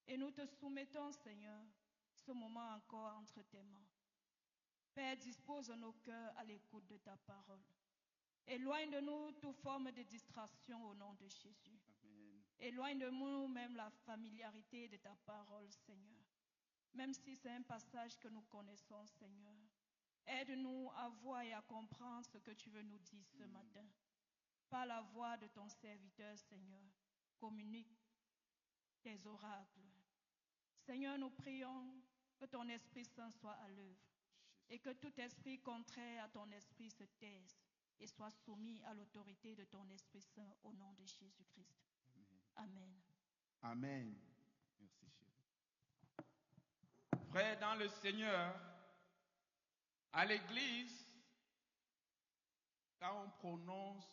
Et nous te soumettons, Seigneur, ce moment encore entre tes mains. Père, dispose nos cœurs à l'écoute de ta parole. Éloigne de nous toute forme de distraction au nom de Jésus. Amen. Éloigne de nous même la familiarité de ta parole, Seigneur. Même si c'est un passage que nous connaissons, Seigneur. Aide-nous à voir et à comprendre ce que tu veux nous dire ce matin. Par la voix de ton serviteur, Seigneur, communique tes oracles. Seigneur, nous prions que ton Esprit Saint soit à l'œuvre et que tout esprit contraire à ton Esprit se taise et soit soumis à l'autorité de ton Esprit Saint au nom de Jésus-Christ. Amen. Amen. Merci, chérie. Frère, dans le Seigneur, à l'église, quand on prononce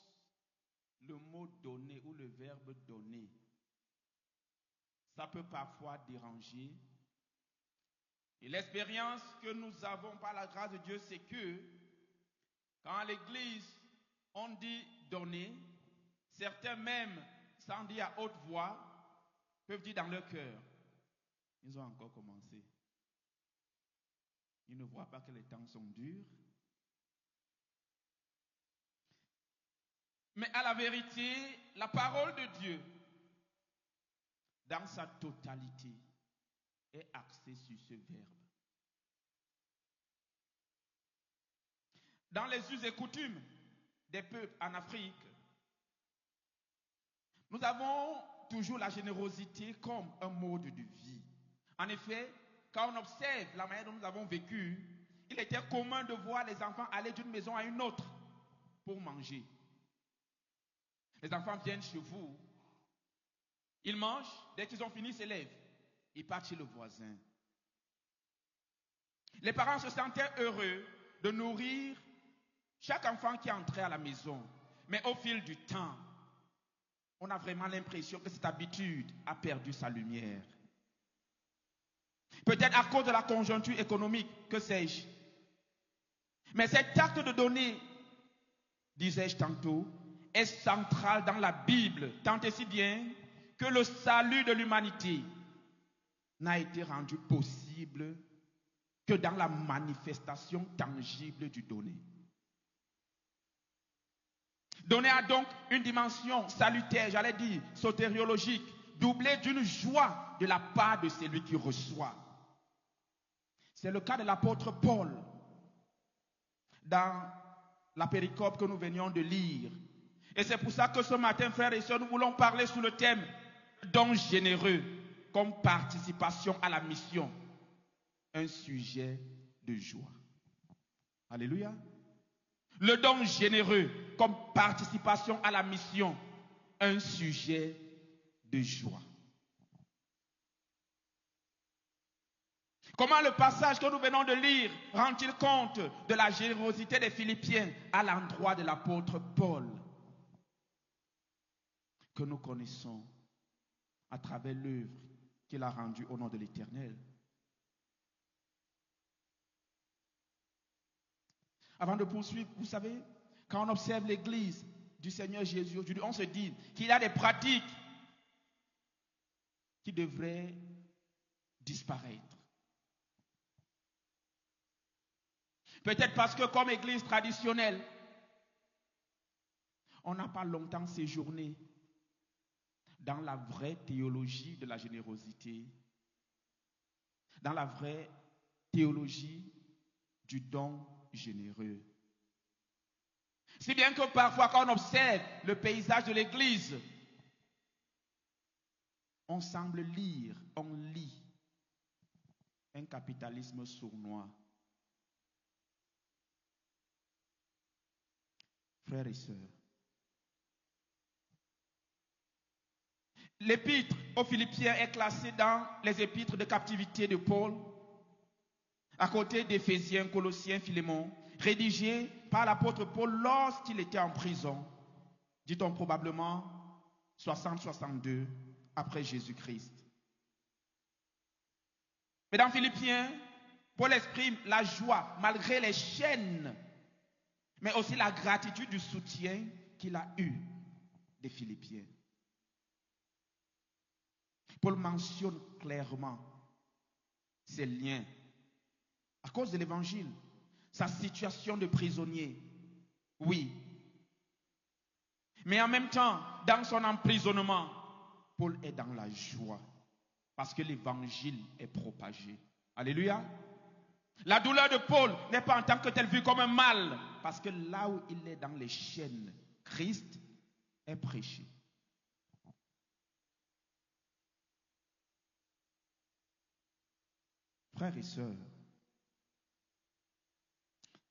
le mot donner ou le verbe donner, ça peut parfois déranger. Et l'expérience que nous avons par la grâce de Dieu, c'est que quand à l'église on dit donner, certains même, sans dire à haute voix, peuvent dire dans leur cœur, ils ont encore commencé. Ils ne voient pas que les temps sont durs. Mais à la vérité, la parole de Dieu, dans sa totalité, est axée sur ce verbe. Dans les us et coutumes des peuples en Afrique, nous avons toujours la générosité comme un mode de vie. En effet, quand on observe la manière dont nous avons vécu, il était commun de voir les enfants aller d'une maison à une autre pour manger. Les enfants viennent chez vous, ils mangent, dès qu'ils ont fini, ils se lèvent, ils partent chez le voisin. Les parents se sentaient heureux de nourrir chaque enfant qui entrait à la maison. Mais au fil du temps, on a vraiment l'impression que cette habitude a perdu sa lumière. Peut-être à cause de la conjoncture économique, que sais-je. Mais cet acte de donner, disais-je tantôt, est central dans la Bible, tant et si bien que le salut de l'humanité n'a été rendu possible que dans la manifestation tangible du donner. Donner a donc une dimension salutaire, j'allais dire sotériologique, doublée d'une joie de la part de celui qui reçoit. C'est le cas de l'apôtre Paul dans la péricope que nous venions de lire. Et c'est pour ça que ce matin, frères et sœurs, nous voulons parler sous le thème don généreux comme participation à la mission. Un sujet de joie. Alléluia. Le don généreux comme participation à la mission. Un sujet de joie. Comment le passage que nous venons de lire rend-il compte de la générosité des Philippiens à l'endroit de l'apôtre Paul, que nous connaissons à travers l'œuvre qu'il a rendue au nom de l'Éternel? Avant de poursuivre, vous savez, quand on observe l'église du Seigneur Jésus aujourd'hui, on se dit qu'il y a des pratiques qui devraient disparaître. Peut-être parce que comme église traditionnelle, on n'a pas longtemps séjourné dans la vraie théologie de la générosité, dans la vraie théologie du don généreux. Si bien que parfois quand on observe le paysage de l'église, on semble lire, on lit un capitalisme sournois. Frères et sœurs, l'épître aux Philippiens est classée dans les épîtres de captivité de Paul, à côté d'Éphésiens, Colossiens, Philémon, rédigé par l'apôtre Paul lorsqu'il était en prison, dit-on probablement 60-62 après Jésus-Christ. Mais dans Philippiens, Paul exprime la joie malgré les chaînes, mais aussi la gratitude du soutien qu'il a eu des Philippiens. Paul mentionne clairement ses liens à cause de l'évangile, sa situation de prisonnier. Oui. Mais en même temps, dans son emprisonnement, Paul est dans la joie parce que l'évangile est propagé. Alléluia. La douleur de Paul n'est pas en tant que tel vue comme un mal, parce que là où il est dans les chaînes, Christ est prêché. Frères et sœurs,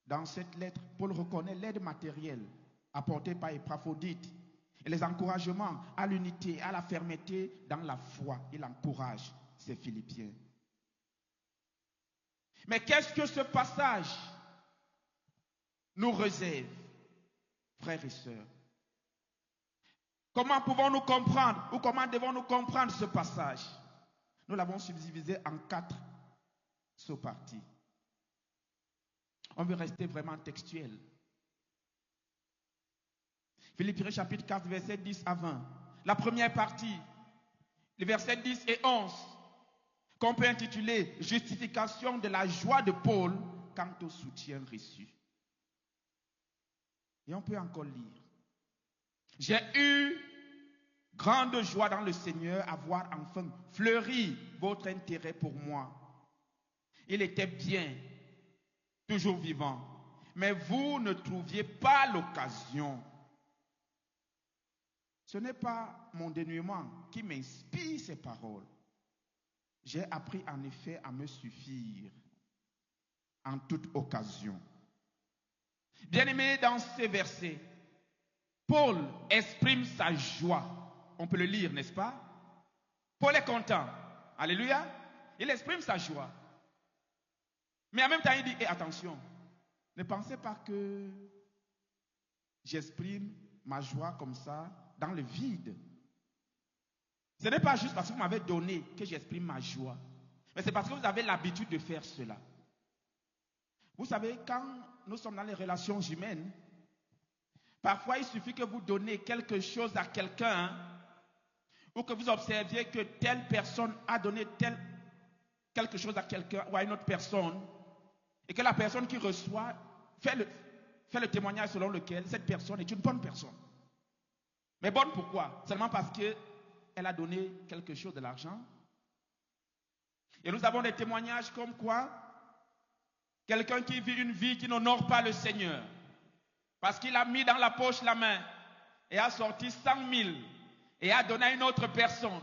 dans cette lettre, Paul reconnaît l'aide matérielle apportée par Épaphrodite et les encouragements à l'unité, à la fermeté dans la foi. Il encourage ces Philippiens. Mais qu'est-ce que ce passage nous réserve, frères et sœurs? Comment pouvons-nous comprendre ou comment devons-nous comprendre ce passage? Nous l'avons subdivisé en 4 sous-parties. On veut rester vraiment textuel. Philippiens chapitre 4, versets 10 à 20. La première partie, les versets 10 et 11, qu'on peut intituler « Justification de la joie de Paul quant au soutien reçu ». Et on peut encore lire. « J'ai eu grande joie dans le Seigneur à voir enfin fleuri votre intérêt pour moi. Il était bien, toujours vivant, mais vous ne trouviez pas l'occasion. Ce n'est pas mon dénuement qui m'inspire ces paroles. J'ai appris en effet à me suffire en toute occasion. » Bien-aimé, dans ces versets, Paul exprime sa joie. On peut le lire, n'est-ce pas? Paul est content. Alléluia. Il exprime sa joie. Mais en même temps, il dit, attention, ne pensez pas que j'exprime ma joie comme ça dans le vide. Ce n'est pas juste parce que vous m'avez donné que j'exprime ma joie. Mais c'est parce que vous avez l'habitude de faire cela. Vous savez, quand nous sommes dans les relations humaines, parfois il suffit que vous donnez quelque chose à quelqu'un ou que vous observiez que telle personne a donné quelque chose à quelqu'un ou à une autre personne et que la personne qui reçoit fait le témoignage selon lequel cette personne est une bonne personne. Mais bonne pourquoi? Seulement parce qu'elle a donné quelque chose de l'argent. Et nous avons des témoignages comme quoi quelqu'un qui vit une vie qui n'honore pas le Seigneur parce qu'il a mis dans la poche la main et a sorti 100 000 et a donné à une autre personne.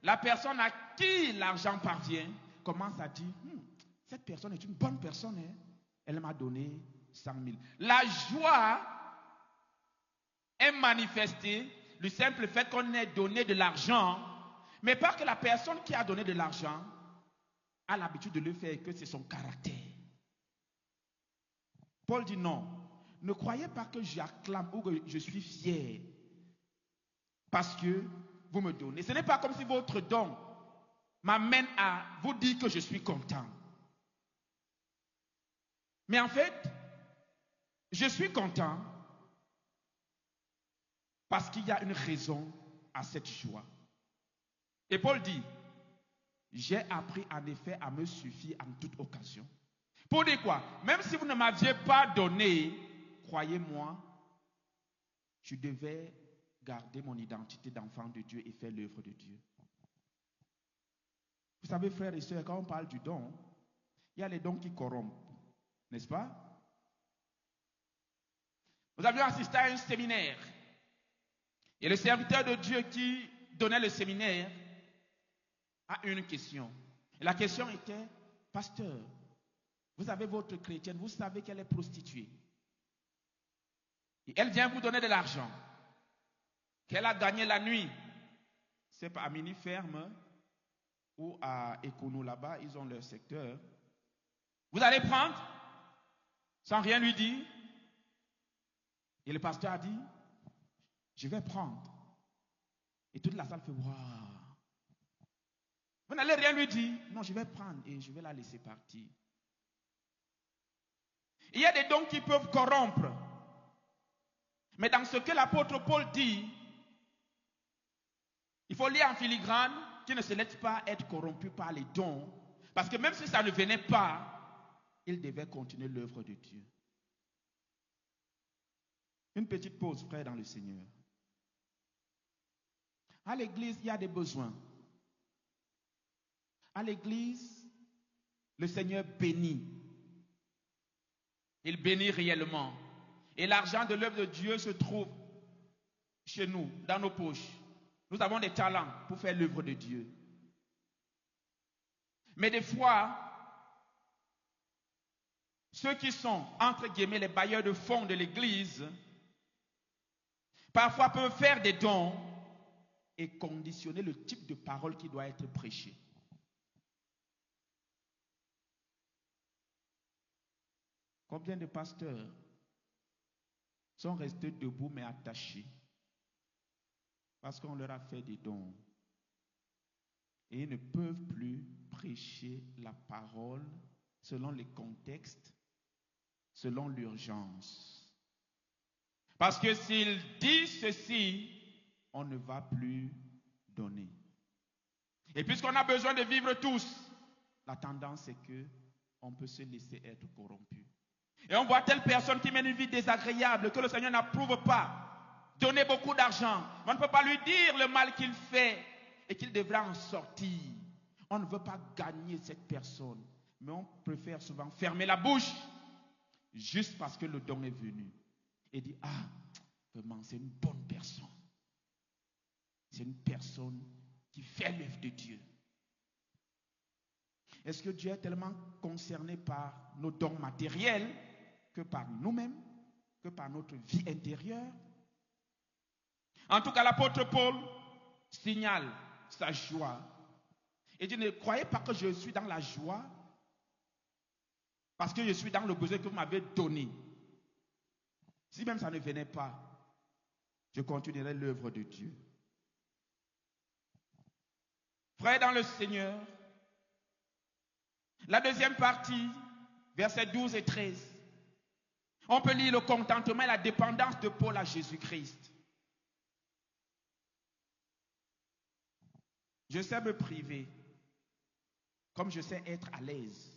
La personne à qui l'argent parvient commence à dire cette personne est une bonne personne, hein? Elle m'a donné 100 000. La joie est manifestée du simple fait qu'on ait donné de l'argent, mais pas que la personne qui a donné de l'argent a l'habitude de le faire et que c'est son caractère. Paul dit non, ne croyez pas que j'acclame ou que je suis fier parce que vous me donnez. Ce n'est pas comme si votre don m'amène à vous dire que je suis content. Mais en fait, je suis content parce qu'il y a une raison à cette joie. Et Paul dit, j'ai appris en effet à me suffire en toute occasion. Pour dire quoi? Même si vous ne m'aviez pas donné, croyez-moi, je devais garder mon identité d'enfant de Dieu et faire l'œuvre de Dieu. Vous savez, frères et sœurs, quand on parle du don, il y a les dons qui corrompent, n'est-ce pas? Nous avions assisté à un séminaire. Et le serviteur de Dieu qui donnait le séminaire a une question. Et la question était, pasteur, vous avez votre chrétienne, vous savez qu'elle est prostituée. Et elle vient vous donner de l'argent qu'elle a gagné la nuit. C'est pas à Mini Ferme ou à Ekonou là-bas, ils ont leur secteur. Vous allez prendre sans rien lui dire. Et le pasteur a dit, je vais prendre. Et toute la salle fait, waouh. Vous n'allez rien lui dire. Non, je vais prendre et je vais la laisser partir. Il y a des dons qui peuvent corrompre. Mais dans ce que l'apôtre Paul dit, il faut lire en filigrane qui ne se laissent pas être corrompus par les dons, parce que même si ça ne venait pas, ils devaient continuer l'œuvre de Dieu. Une petite pause, frère, dans le Seigneur. À l'église, il y a des besoins. À l'église, le Seigneur bénit. Il bénit réellement. Et l'argent de l'œuvre de Dieu se trouve chez nous, dans nos poches. Nous avons des talents pour faire l'œuvre de Dieu. Mais des fois, ceux qui sont, entre guillemets, les bailleurs de fonds de l'église, parfois peuvent faire des dons et conditionner le type de parole qui doit être prêchée. Combien de pasteurs sont restés debout mais attachés parce qu'on leur a fait des dons et ils ne peuvent plus prêcher la parole selon les contextes, selon l'urgence. Parce que s'il dit ceci, on ne va plus donner. Et puisqu'on a besoin de vivre tous, la tendance est que on peut se laisser être corrompu. Et on voit telle personne qui mène une vie désagréable que le Seigneur n'approuve pas, donner beaucoup d'argent. On ne peut pas lui dire le mal qu'il fait et qu'il devrait en sortir. On ne veut pas gagner cette personne, mais on préfère souvent fermer la bouche juste parce que le don est venu. Et dire, ah, vraiment, c'est une bonne personne. C'est une personne qui fait l'œuvre de Dieu. Est-ce que Dieu est tellement concerné par nos dons matériels que par nous-mêmes, que par notre vie intérieure? En tout cas, l'apôtre Paul signale sa joie. Et dit, ne croyez pas que je suis dans la joie parce que je suis dans le besoin que vous m'avez donné. Si même ça ne venait pas, je continuerai l'œuvre de Dieu. Frères dans le Seigneur, la deuxième partie, versets 12 et 13, on peut lire le contentement et la dépendance de Paul à Jésus-Christ. Je sais me priver, comme je sais être à l'aise.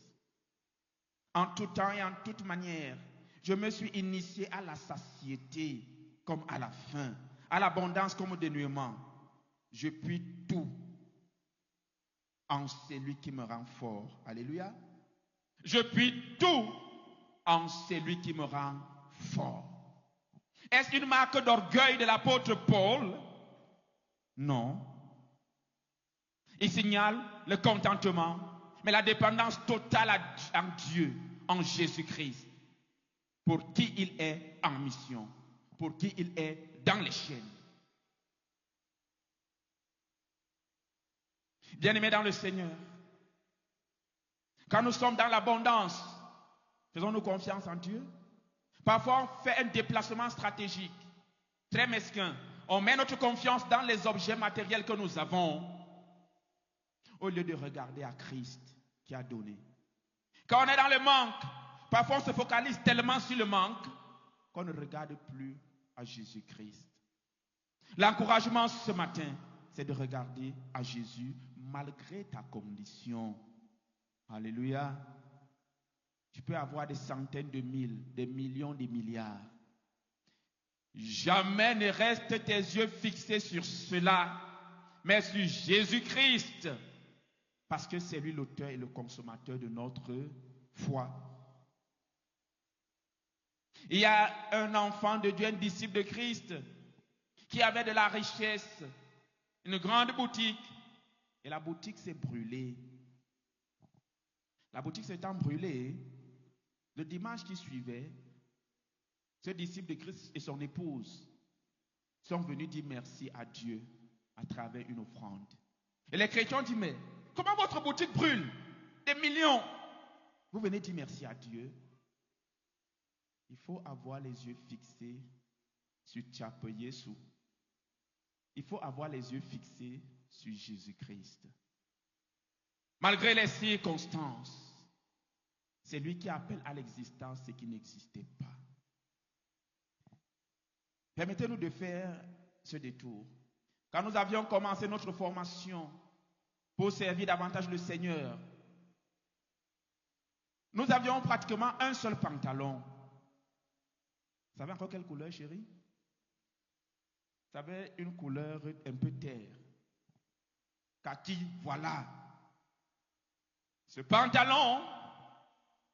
En tout temps et en toute manière, je me suis initié à la satiété comme à la faim, à l'abondance comme au dénuement. Je puis tout en celui qui me rend fort. Alléluia. Je puis tout en celui qui me rend fort. Est-ce une marque d'orgueil de l'apôtre Paul? Non. Il signale le contentement, mais la dépendance totale en Dieu, en Jésus-Christ, pour qui il est en mission, pour qui il est dans les chaînes. Bien-aimés dans le Seigneur, quand nous sommes dans l'abondance, faisons-nous confiance en Dieu. Parfois, on fait un déplacement stratégique, très mesquin. On met notre confiance dans les objets matériels que nous avons, au lieu de regarder à Christ qui a donné. Quand on est dans le manque, parfois on se focalise tellement sur le manque qu'on ne regarde plus à Jésus-Christ. L'encouragement ce matin, c'est de regarder à Jésus malgré ta condition. Alléluia. Tu peux avoir des centaines de mille, des millions, des milliards. Jamais ne reste tes yeux fixés sur cela, mais sur Jésus-Christ. Parce que c'est lui l'auteur et le consommateur de notre foi. Il y a un enfant de Dieu, un disciple de Christ, qui avait de la richesse, une grande boutique, et la boutique s'est brûlée. La boutique s'étant brûlée, le dimanche qui suivait, ce disciple de Christ et son épouse sont venus dire merci à Dieu à travers une offrande. Et les chrétiens ont dit, mais comment votre boutique brûle? Des millions. Vous venez dire merci à Dieu. Il faut avoir les yeux fixés sur Tchape Yesu. Il faut avoir les yeux fixés sur Jésus-Christ. Malgré les circonstances, c'est lui qui appelle à l'existence ce qui n'existait pas. Permettez-nous de faire ce détour. Quand nous avions commencé notre formation pour servir davantage le Seigneur. Nous avions pratiquement un seul pantalon. Vous savez encore quelle couleur, chérie? Vous savez, une couleur un peu terre. Kaki, voilà. Ce pantalon,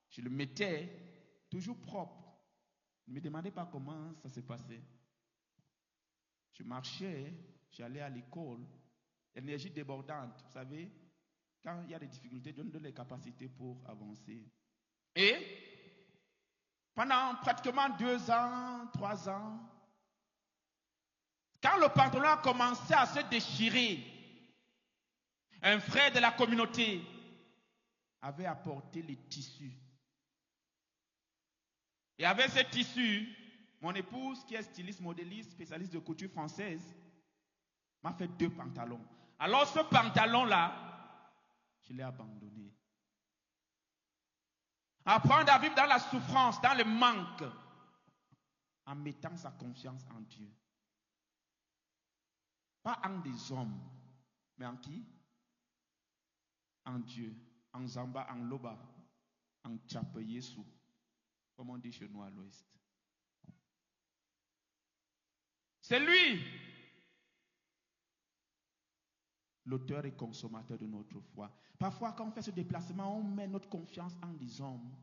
je le mettais toujours propre. Ne me demandez pas comment ça s'est passé. Je marchais, j'allais à l'école, énergie débordante. Vous savez, quand il y a des difficultés, Dieu nous donne les capacités pour avancer. Et pendant pratiquement 2 ans, 3 ans, quand le pantalon a commencé à se déchirer, un frère de la communauté avait apporté les tissus. Et avec ces tissus, mon épouse, qui est styliste, modéliste, spécialiste de couture française, m'a fait 2 pantalons. Alors ce pantalon-là, je l'ai abandonné. Apprendre à vivre dans la souffrance, dans le manque, en mettant sa confiance en Dieu. Pas en des hommes, mais en qui? En Dieu, en Zamba, en Loba, en Tchape Yesu, comme on dit chez nous à l'ouest. C'est lui, l'auteur et consommateur de notre foi. Parfois, quand on fait ce déplacement, on met notre confiance en des hommes.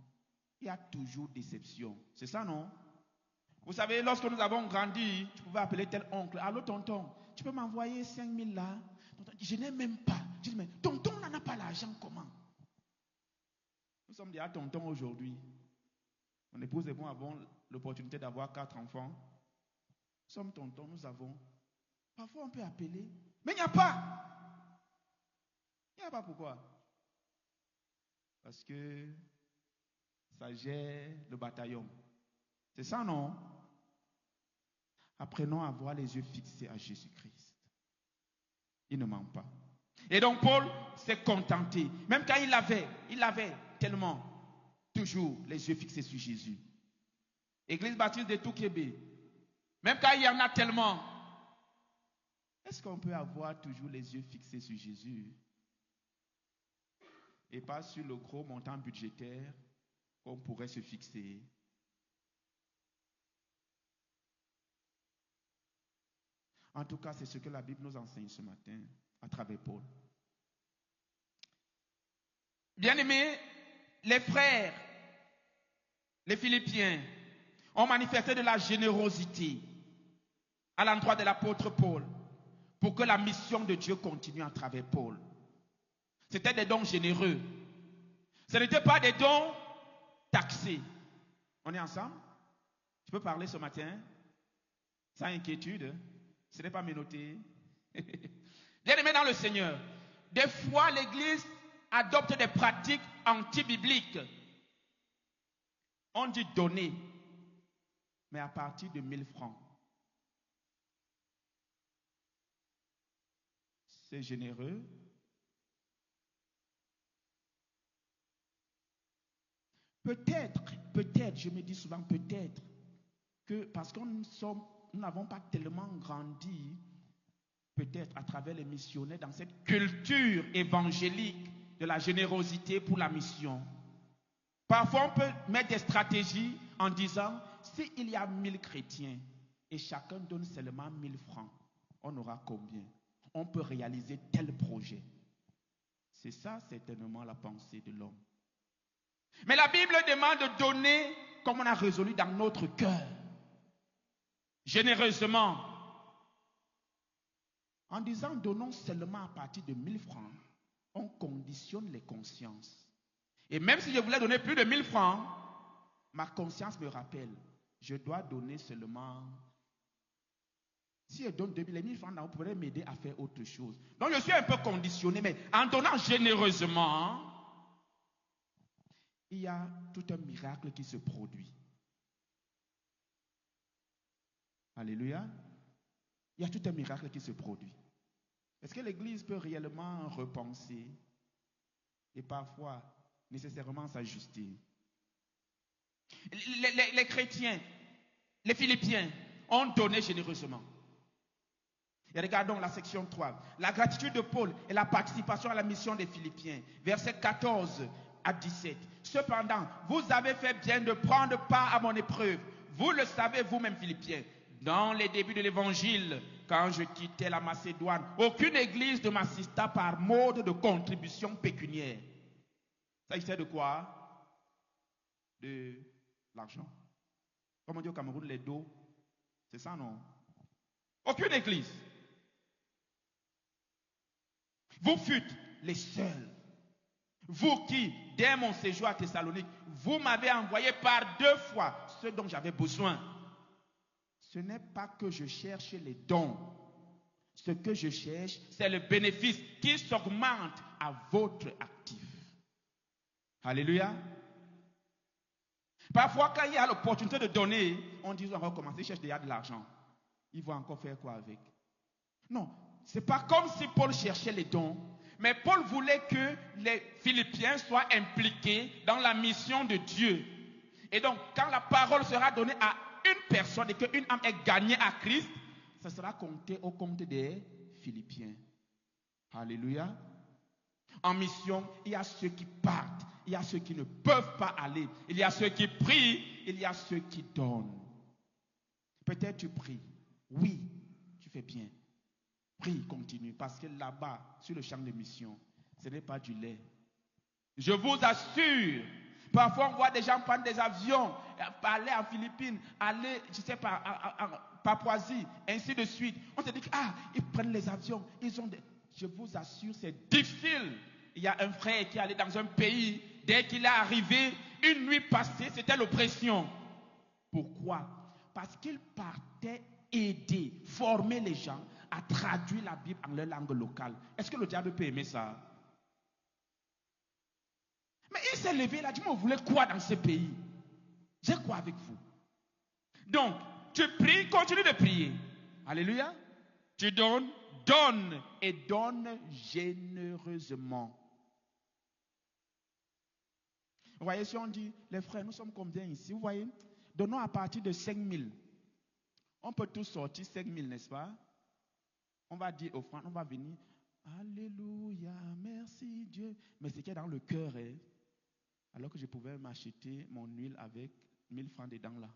Il y a toujours déception. C'est ça, non? Vous savez, lorsque nous avons grandi, tu pouvais appeler tel oncle. Allô, tonton, tu peux m'envoyer 5 000 là? Je n'ai même pas. Je dis, mais tonton n'en a pas l'argent, comment? Nous sommes déjà tontons aujourd'hui. Mon épouse et moi avons l'opportunité d'avoir 4 enfants. Nous sommes tontons, nous avons. Parfois, on peut appeler, mais il n'y a pas. Il n'y a pas pourquoi. Parce que ça gère le bataillon. C'est ça, non? Apprenons à avoir les yeux fixés à Jésus-Christ. Il ne ment pas. Et donc Paul s'est contenté. Même quand il avait tellement toujours les yeux fixés sur Jésus. Église baptiste de Touquébé. Même quand il y en a tellement. Est-ce qu'on peut avoir toujours les yeux fixés sur Jésus? Et pas sur le gros montant budgétaire qu'on pourrait se fixer. En tout cas, c'est ce que la Bible nous enseigne ce matin à travers Paul. Bien-aimés, les frères, les Philippiens, ont manifesté de la générosité à l'endroit de l'apôtre Paul pour que la mission de Dieu continue à travers Paul. C'était des dons généreux. Ce n'étaient pas des dons taxés. On est ensemble? Tu peux parler ce matin sans inquiétude. Ce n'est pas menotté. Bien-aimés dans le Seigneur, des fois l'Église adopte des pratiques anti-bibliques. On dit donner, mais à partir de 1000 francs. C'est généreux. Peut-être, je me dis souvent peut-être, que parce que nous n'avons pas tellement grandi, peut-être à travers les missionnaires, dans cette culture évangélique de la générosité pour la mission. Parfois, on peut mettre des stratégies en disant, s'il y a 1000 chrétiens et chacun donne seulement 1000 francs, on aura combien? On peut réaliser tel projet. C'est ça certainement la pensée de l'homme. Mais la Bible demande de donner comme on a résolu dans notre cœur. Généreusement. En disant donnons seulement à partir de 1000 francs, on conditionne les consciences. Et même si je voulais donner plus de 1000 francs, ma conscience me rappelle, je dois donner seulement. Si je donne 2000, les 1000 francs, on pourrait m'aider à faire autre chose. Donc je suis un peu conditionné, mais en donnant généreusement, il y a tout un miracle qui se produit. Alléluia. Il y a tout un miracle qui se produit. Est-ce que l'Église peut réellement repenser et parfois nécessairement s'ajuster? Les chrétiens, les Philippiens ont donné généreusement. Et regardons la section 3. La gratitude de Paul et la participation à la mission des Philippiens. Versets 14 à 17. Cependant, vous avez fait bien de prendre part à mon épreuve. Vous le savez vous-même, Philippiens. Dans les débuts de l'évangile, quand je quittais la Macédoine, aucune église ne m'assista par mode de contribution pécuniaire. Ça, il sert de quoi? De l'argent. Comme on dit au Cameroun, les dos. C'est ça, non? Aucune église. Vous fûtes les seuls. Vous qui, dès mon séjour à Thessalonique, vous m'avez envoyé par 2 fois ce dont j'avais besoin. Ce n'est pas que je cherche les dons. Ce que je cherche, c'est le bénéfice qui s'augmente à votre actif. Alléluia. Parfois, quand il y a l'opportunité de donner, on dit on va commencer, cherche déjà de l'argent. Il va encore faire quoi avec? Non, ce n'est pas comme si Paul cherchait les dons, mais Paul voulait que les Philippiens soient impliqués dans la mission de Dieu. Et donc, quand la parole sera donnée à une personne et qu'une âme est gagnée à Christ, ça sera compté au compte des Philippiens. Alléluia. En mission, il y a ceux qui partent, il y a ceux qui ne peuvent pas aller, il y a ceux qui prient, il y a ceux qui donnent. Peut-être tu pries. Oui, tu fais bien. Prie, continue, parce que là-bas, sur le champ de mission, ce n'est pas du lait. Je vous assure, parfois on voit des gens prendre des avions, aller en Philippines, aller, je sais pas, à Papouasie, ainsi de suite. On se dit que, ils prennent les avions, ils ont des... Je vous assure, c'est difficile. Il y a un frère qui est allé dans un pays, dès qu'il est arrivé, une nuit passée, c'était l'oppression. Pourquoi? Parce qu'il partait aider, former les gens à traduire la Bible en leur langue locale. Est-ce que le diable peut aimer ça? Mais il s'est levé, il a dit, mais vous voulez quoi dans ce pays? J'ai quoi avec vous? Donc, tu pries, continue de prier. Alléluia. Tu donnes, donne et donne généreusement. Vous voyez, si on dit, les frères, nous sommes combien ici? Vous voyez, donnons à partir de 5 000. On peut tous sortir 5 000, n'est-ce pas? On va dire offrande, on va venir. Alléluia, merci Dieu. Mais c'est qui est dans le cœur, hein? Alors que je pouvais m'acheter mon huile avec 1000 francs dedans là.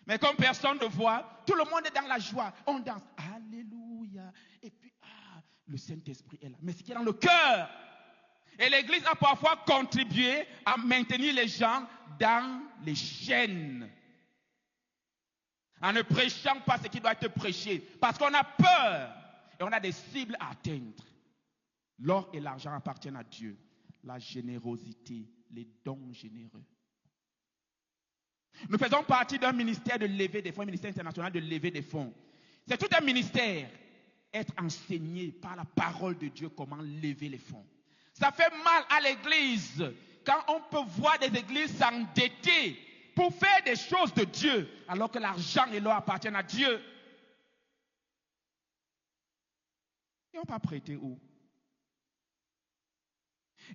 Mais comme personne ne voit, tout le monde est dans la joie. On danse. Alléluia. Et puis, le Saint-Esprit est là. Mais c'est qui est dans le cœur. Et l'Église a parfois contribué à maintenir les gens dans les chaînes. En ne prêchant pas ce qui doit être prêché. Parce qu'on a peur. Et on a des cibles à atteindre. L'or et l'argent appartiennent à Dieu. La générosité, les dons généreux. Nous faisons partie d'un ministère de levée des fonds, un ministère international de levée des fonds. C'est tout un ministère. Être enseigné par la parole de Dieu comment lever les fonds. Ça fait mal à l'église quand on peut voir des églises s'endetter pour faire des choses de Dieu alors que l'argent et l'or appartiennent à Dieu. Et on ne peut pas prêter où?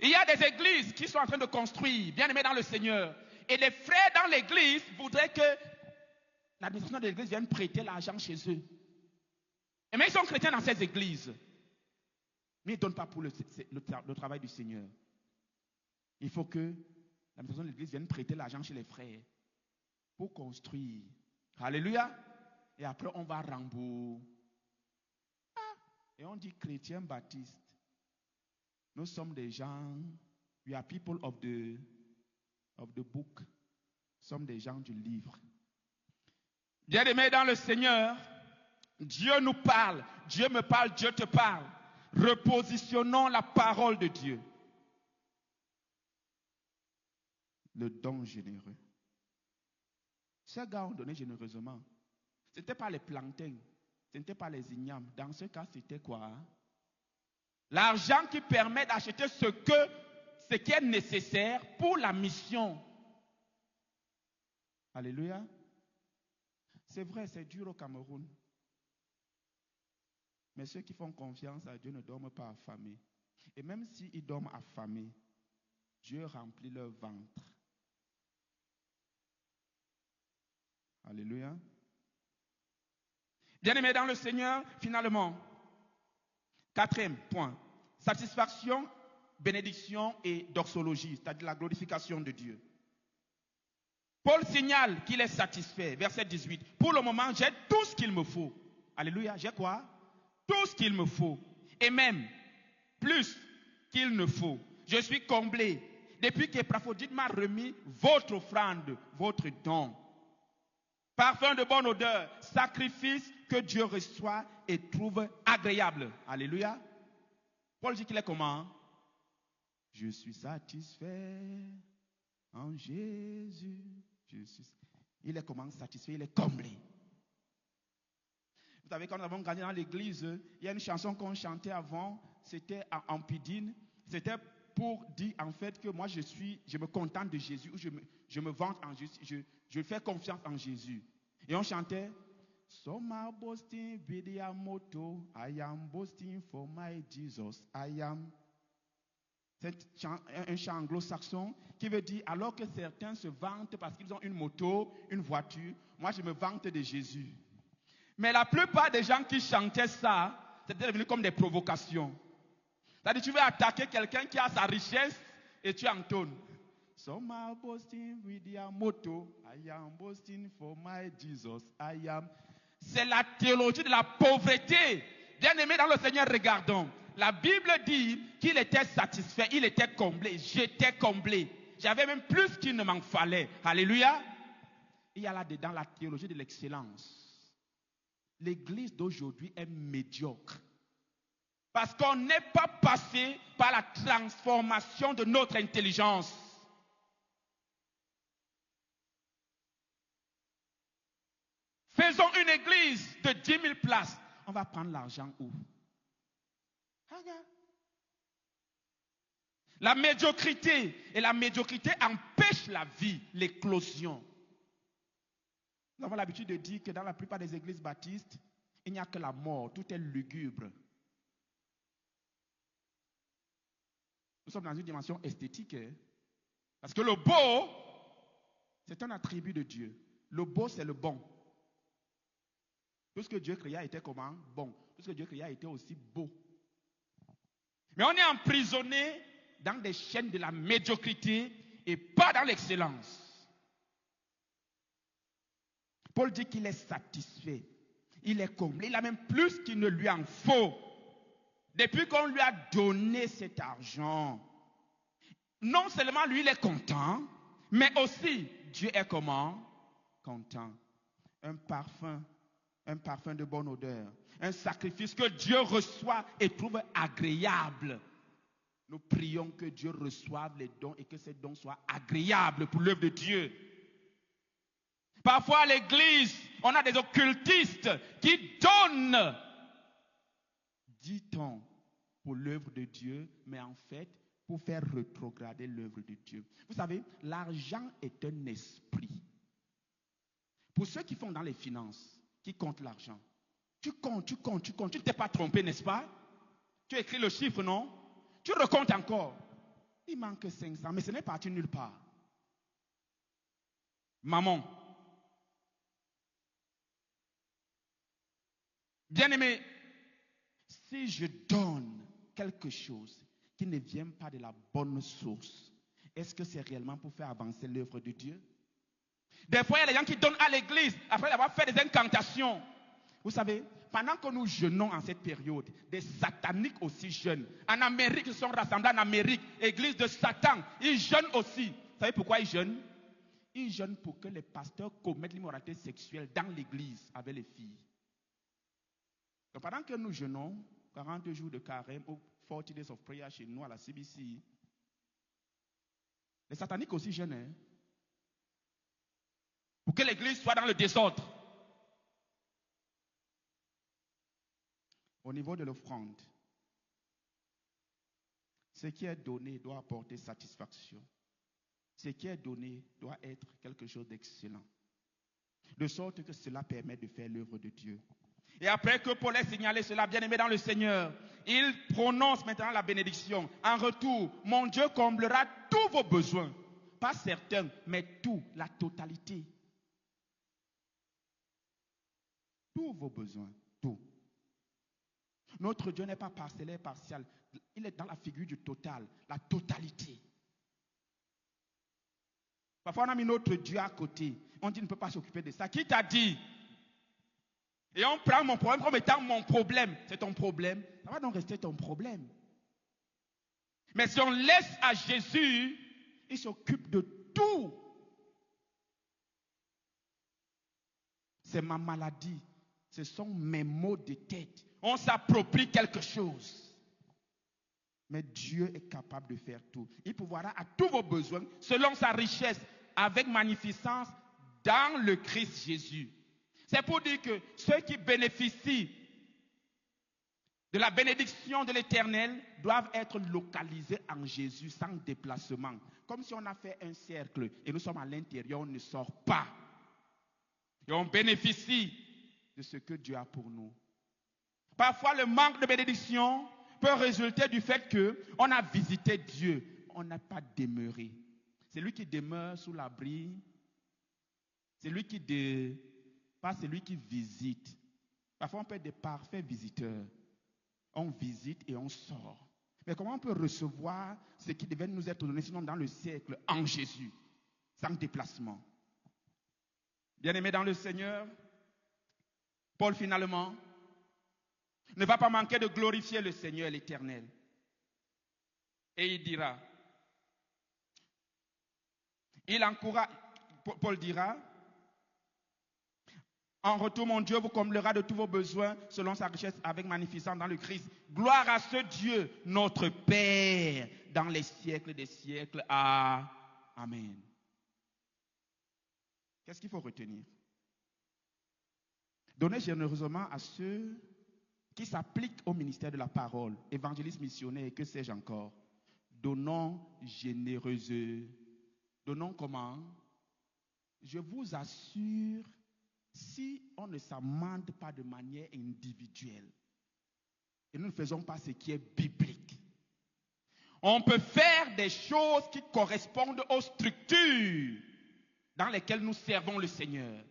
Il y a des églises qui sont en train de construire, bien aimés dans le Seigneur. Et les frères dans l'église voudraient que l'administration de l'église vienne prêter l'argent chez eux. Et mais ils sont chrétiens dans ces églises. Mais ils ne donnent pas pour le travail du Seigneur. Il faut que l'administration de l'église vienne prêter l'argent chez les frères pour construire. Alléluia. Et après, on va rembourser. Et on dit chrétien baptiste. Nous sommes des gens, we are people of the book. Nous sommes des gens du livre. Bien-aimés dans le Seigneur, Dieu nous parle, Dieu me parle, Dieu te parle. Repositionnons la parole de Dieu. Le don généreux. Ces gars ont donné généreusement. Ce n'était pas les plantains, ce n'était pas les ignames. Dans ce cas, c'était quoi? L'argent qui permet d'acheter ce qui est nécessaire pour la mission. Alléluia. C'est vrai, c'est dur au Cameroun. Mais ceux qui font confiance à Dieu ne dorment pas affamés. Et même s'ils dorment affamés, Dieu remplit leur ventre. Alléluia. Bien-aimés dans le Seigneur, finalement, Quatrième point. Satisfaction, bénédiction et doxologie, c'est-à-dire la glorification de Dieu. Paul signale qu'il est satisfait. Verset 18. Pour le moment, j'ai tout ce qu'il me faut. Alléluia. J'ai quoi? Tout ce qu'il me faut. Et même plus qu'il ne faut. Je suis comblé. Depuis qu'Épaphrodite m'a remis votre offrande, votre don. Parfum de bonne odeur, sacrifice que Dieu reçoit et trouve agréable. Alléluia. Paul dit qu'il est comment? Je suis satisfait en Jésus. Il est comment? Satisfait, il est comblé. Vous savez, quand nous avons grandi dans l'église, il y a une chanson qu'on chantait avant, c'était en Pidine. C'était pour dire en fait que moi je me contente de Jésus, ou je me vante en Jésus, je fais confiance en Jésus. Et on chantait Some boasting with their motto, I am boasting for my Jesus, I am. C'est un chant anglo-saxon qui veut dire alors que certains se vantent parce qu'ils ont une moto, une voiture, moi je me vante de Jésus. Mais la plupart des gens qui chantaient ça, c'était devenu comme des provocations. C'est-à-dire tu veux attaquer quelqu'un qui a sa richesse et tu entonnes. Some are boasting with their motto, I am boasting for my Jesus, I am. C'est la théologie de la pauvreté. Bien-aimés dans le Seigneur, regardons. La Bible dit qu'il était satisfait, il était comblé, j'étais comblé. J'avais même plus qu'il ne m'en fallait. Alléluia. Il y a là-dedans la théologie de l'excellence. L'église d'aujourd'hui est médiocre. Parce qu'on n'est pas passé par la transformation de notre intelligence. Faisons une église de 10 000 places. On va prendre l'argent où? La médiocrité. Et la médiocrité empêche la vie, l'éclosion. Nous avons l'habitude de dire que dans la plupart des églises baptistes, il n'y a que la mort. Tout est lugubre. Nous sommes dans une dimension esthétique. Parce que le beau, c'est un attribut de Dieu. Le beau, c'est le bon. Tout ce que Dieu créa était comment? Bon. Tout ce que Dieu créa était aussi beau. Mais on est emprisonné dans des chaînes de la médiocrité et pas dans l'excellence. Paul dit qu'il est satisfait. Il est comblé. Il a même plus qu'il ne lui en faut. Depuis qu'on lui a donné cet argent, non seulement lui il est content, mais aussi Dieu est comment? Content. Un parfum de bonne odeur. Un sacrifice que Dieu reçoit et trouve agréable. Nous prions que Dieu reçoive les dons et que ces dons soient agréables pour l'œuvre de Dieu. Parfois à l'église, on a des occultistes qui donnent 10 ans pour l'œuvre de Dieu, mais en fait, pour faire rétrograder l'œuvre de Dieu. Vous savez, l'argent est un esprit. Pour ceux qui font dans les finances, qui comptent l'argent, tu comptes, tu ne t'es pas trompé, n'est-ce pas? Tu as écrit le chiffre, non? Tu recomptes encore. Il manque 500, mais ce n'est parti nulle part. Maman, bien-aimé, si je donne quelque chose qui ne vient pas de la bonne source, est-ce que c'est réellement pour faire avancer l'œuvre de Dieu? Des fois, il y a des gens qui donnent à l'église après avoir fait des incantations. Vous savez, pendant que nous jeûnons en cette période, des sataniques aussi jeûnent. En Amérique, ils sont rassemblés en Amérique, église de Satan, ils jeûnent aussi. Vous savez pourquoi ils jeûnent? Ils jeûnent pour que les pasteurs commettent l'immoralité sexuelle dans l'église avec les filles. Donc pendant que nous jeûnons, 40 jours de carême ou 40 days of prayer chez nous à la CBC, les sataniques aussi jeûnent. Hein? Pour que l'église soit dans le désordre. Au niveau de l'offrande, ce qui est donné doit apporter satisfaction. Ce qui est donné doit être quelque chose d'excellent. De sorte que cela permet de faire l'œuvre de Dieu. Et après que Paul ait signalé cela, bien-aimé dans le Seigneur, il prononce maintenant la bénédiction. En retour, mon Dieu comblera tous vos besoins. Pas certains, mais tout, la totalité. Tous vos besoins, tout. Notre Dieu n'est pas parcellaire, partial. Il est dans la figure du total, la totalité. Parfois, on a mis notre Dieu à côté. On dit qu'il ne peut pas s'occuper de ça. Qui t'a dit? Et on prend mon problème comme étant mon problème. C'est ton problème. Ça va donc rester ton problème. Mais si on laisse à Jésus, il s'occupe de tout. C'est ma maladie. Ce sont mes maux de tête. On s'approprie quelque chose. Mais Dieu est capable de faire tout. Il pourvoira à tous vos besoins selon sa richesse, avec magnificence dans le Christ Jésus. C'est pour dire que ceux qui bénéficient de la bénédiction de l'Éternel doivent être localisés en Jésus sans déplacement. Comme si on a fait un cercle et nous sommes à l'intérieur, on ne sort pas. Et on bénéficie de ce que Dieu a pour nous. Parfois, le manque de bénédiction peut résulter du fait qu'on a visité Dieu. On n'a pas demeuré. C'est lui qui demeure sous l'abri. C'est lui pas celui qui visite. Parfois, on peut être des parfaits visiteurs. On visite et on sort. Mais comment on peut recevoir ce qui devait nous être donné, sinon dans le siècle, en Jésus, sans déplacement? Bien-aimés dans le Seigneur, Paul finalement ne va pas manquer de glorifier le Seigneur l'Éternel. Et il dira, Paul dira, en retour, mon Dieu vous comblera de tous vos besoins selon sa richesse avec magnificence dans le Christ. Gloire à ce Dieu, notre Père, dans les siècles des siècles. Amen. Qu'est-ce qu'il faut retenir? Donnez généreusement à ceux qui s'appliquent au ministère de la parole, évangélistes, missionnaires et que sais-je encore. Donnons généreusement. Donnons comment? Je vous assure, si on ne s'amende pas de manière individuelle, et nous ne faisons pas ce qui est biblique, on peut faire des choses qui correspondent aux structures dans lesquelles nous servons le Seigneur.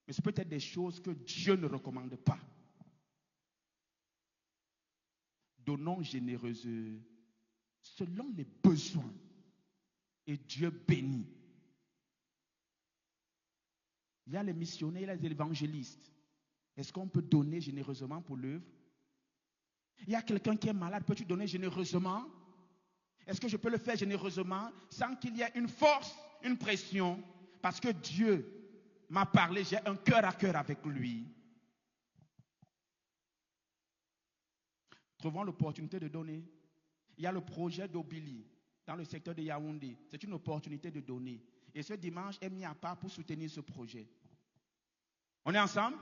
Mais c'est peut-être des choses que Dieu ne recommande pas. Donnons généreusement selon les besoins. Et Dieu bénit. Il y a les missionnaires, il y a les évangélistes. Est-ce qu'on peut donner généreusement pour l'œuvre? Il y a quelqu'un qui est malade, peux-tu donner généreusement? Est-ce que je peux le faire généreusement sans qu'il y ait une force, une pression? Parce que Dieu m'a parlé, j'ai un cœur à cœur avec lui. Trouvons l'opportunité de donner. Il y a le projet d'Obili dans le secteur de Yaoundé. C'est une opportunité de donner. Et ce dimanche est mis à part pour soutenir ce projet. On est ensemble?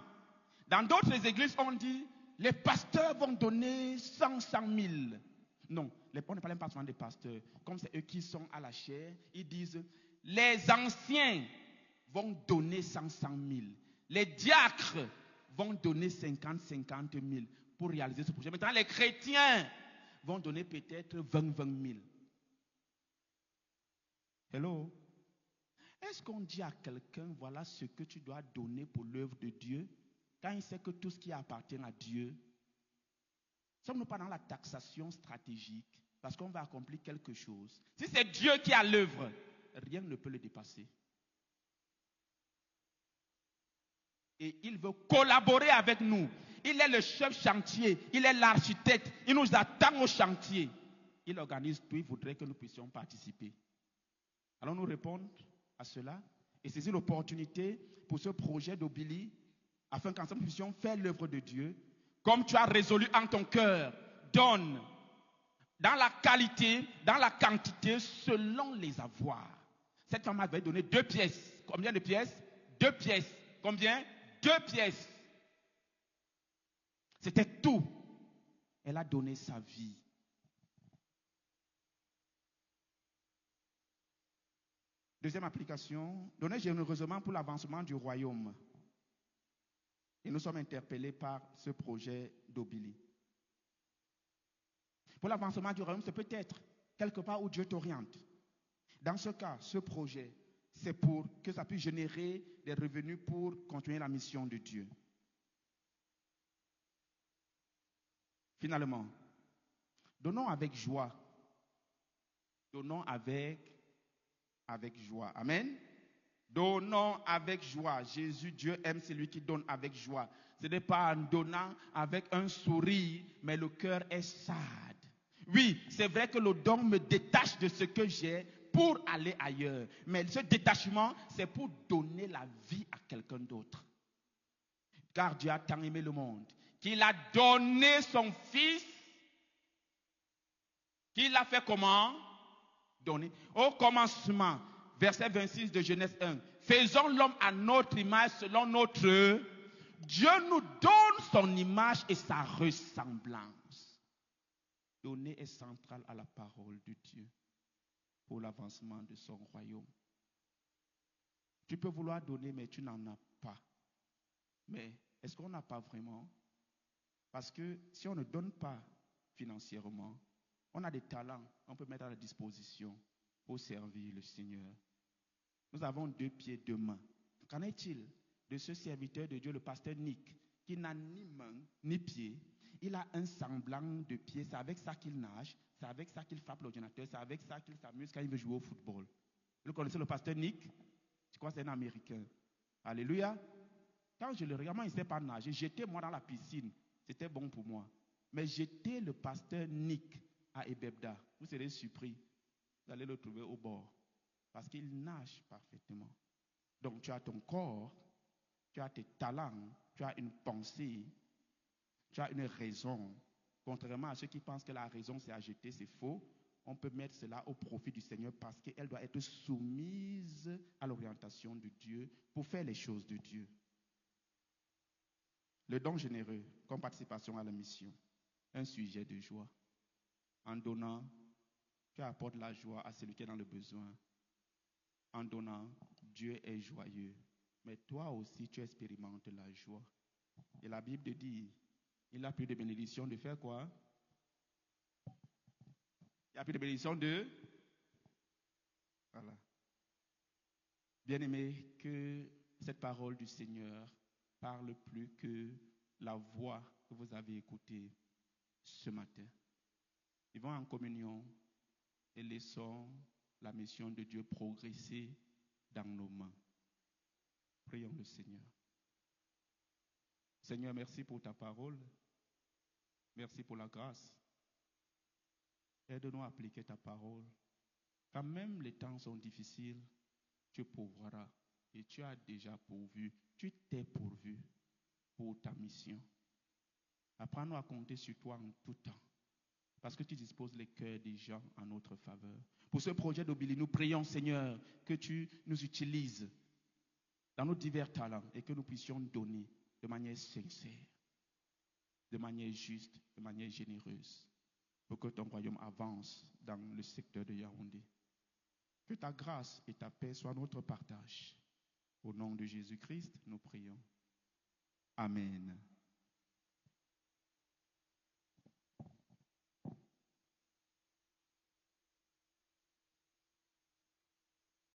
Dans d'autres églises, on dit, les pasteurs vont donner 100 000. Non, on ne parle pas seulement des pasteurs. Comme c'est eux qui sont à la chair, ils disent, les anciens vont donner 100 000. Les diacres vont donner 50 000 pour réaliser ce projet. Maintenant, les chrétiens vont donner peut-être 20 000. Hello? Est-ce qu'on dit à quelqu'un, voilà ce que tu dois donner pour l'œuvre de Dieu, quand il sait que tout ce qui appartient à Dieu? Sommes-nous pas dans la taxation stratégique parce qu'on va accomplir quelque chose? Si c'est Dieu qui a l'œuvre, rien ne peut le dépasser. Et il veut collaborer avec nous. Il est le chef chantier, il est l'architecte, il nous attend au chantier. Il organise tout, il voudrait que nous puissions participer. Allons nous répondre à cela et saisir l'opportunité pour ce projet d'Obili afin qu'ensemble nous puissions faire l'œuvre de Dieu. Comme tu as résolu en ton cœur, donne dans la qualité, dans la quantité, selon les avoirs. Cette femme avait donné 2 pièces. Combien de pièces? 2 pièces. Combien? 2 pièces. C'était tout. Elle a donné sa vie. Deuxième application, donner généreusement pour l'avancement du royaume. Et nous sommes interpellés par ce projet d'Obili. Pour l'avancement du royaume, c'est peut-être quelque part où Dieu t'oriente. Dans ce cas, ce projet, c'est pour que ça puisse générer des revenus pour continuer la mission de Dieu. Finalement, donnons avec joie. Donnons avec joie. Amen. Donnons avec joie. Jésus, Dieu aime celui qui donne avec joie. Ce n'est pas en donnant avec un sourire, mais le cœur est sade. Oui, c'est vrai que le don me détache de ce que j'ai pour aller ailleurs. Mais ce détachement, c'est pour donner la vie à quelqu'un d'autre. Car Dieu a tant aimé le monde qu'il a donné son Fils. Qu'il a fait comment? Donner. Au commencement, verset 26 de Genèse 1. Faisons l'homme à notre image selon notre... Dieu nous donne son image et sa ressemblance. Donner est central à la parole de Dieu pour l'avancement de son royaume. Tu peux vouloir donner, mais tu n'en as pas. Mais est-ce qu'on n'a pas vraiment? Parce que si on ne donne pas financièrement, on a des talents, on peut mettre à la disposition pour servir le Seigneur. Nous avons 2 pieds, 2 mains. Qu'en est-il de ce serviteur de Dieu, le pasteur Nick, qui n'a ni main ni pied? Il a un semblant de pied, c'est avec ça qu'il nage, c'est avec ça qu'il frappe l'ordinateur, c'est avec ça qu'il s'amuse quand il veut jouer au football. Vous connaissez le pasteur Nick? Je crois que c'est un Américain. Alléluia. Quand je le regarde, moi, il ne sait pas nager. J'étais moi dans la piscine. C'était bon pour moi. Mais j'étais le pasteur Nick à Ebebda. Vous serez surpris. Vous allez le trouver au bord. Parce qu'il nage parfaitement. Donc tu as ton corps, tu as tes talents, tu as une pensée, tu as une raison. Contrairement à ceux qui pensent que la raison c'est à jeter, c'est faux. On peut mettre cela au profit du Seigneur parce qu'elle doit être soumise à l'orientation de Dieu pour faire les choses de Dieu. Le don généreux comme participation à la mission, un sujet de joie. En donnant, tu apportes la joie à celui qui est dans le besoin. En donnant, Dieu est joyeux. Mais toi aussi, tu expérimentes la joie. Et la Bible dit, il n'a plus de bénédiction de faire quoi? Il n'y a plus de bénédiction de... Voilà. Bien-aimé, que cette parole du Seigneur parle plus que la voix que vous avez écoutée ce matin. Vivons en communion et laissons la mission de Dieu progresser dans nos mains. Prions le Seigneur. Seigneur, merci pour ta parole. Merci pour la grâce. Aide-nous à appliquer ta parole. Quand même les temps sont difficiles, tu pourvoiras. Et tu as déjà pourvu. Tu t'es pourvu pour ta mission. Apprends-nous à compter sur toi en tout temps. Parce que tu disposes les cœurs des gens en notre faveur. Pour ce projet d'Obili, nous prions, Seigneur, que tu nous utilises dans nos divers talents et que nous puissions donner de manière sincère, de manière juste, de manière généreuse, pour que ton royaume avance dans le secteur de Yaoundé. Que ta grâce et ta paix soient notre partage. Au nom de Jésus-Christ, nous prions. Amen.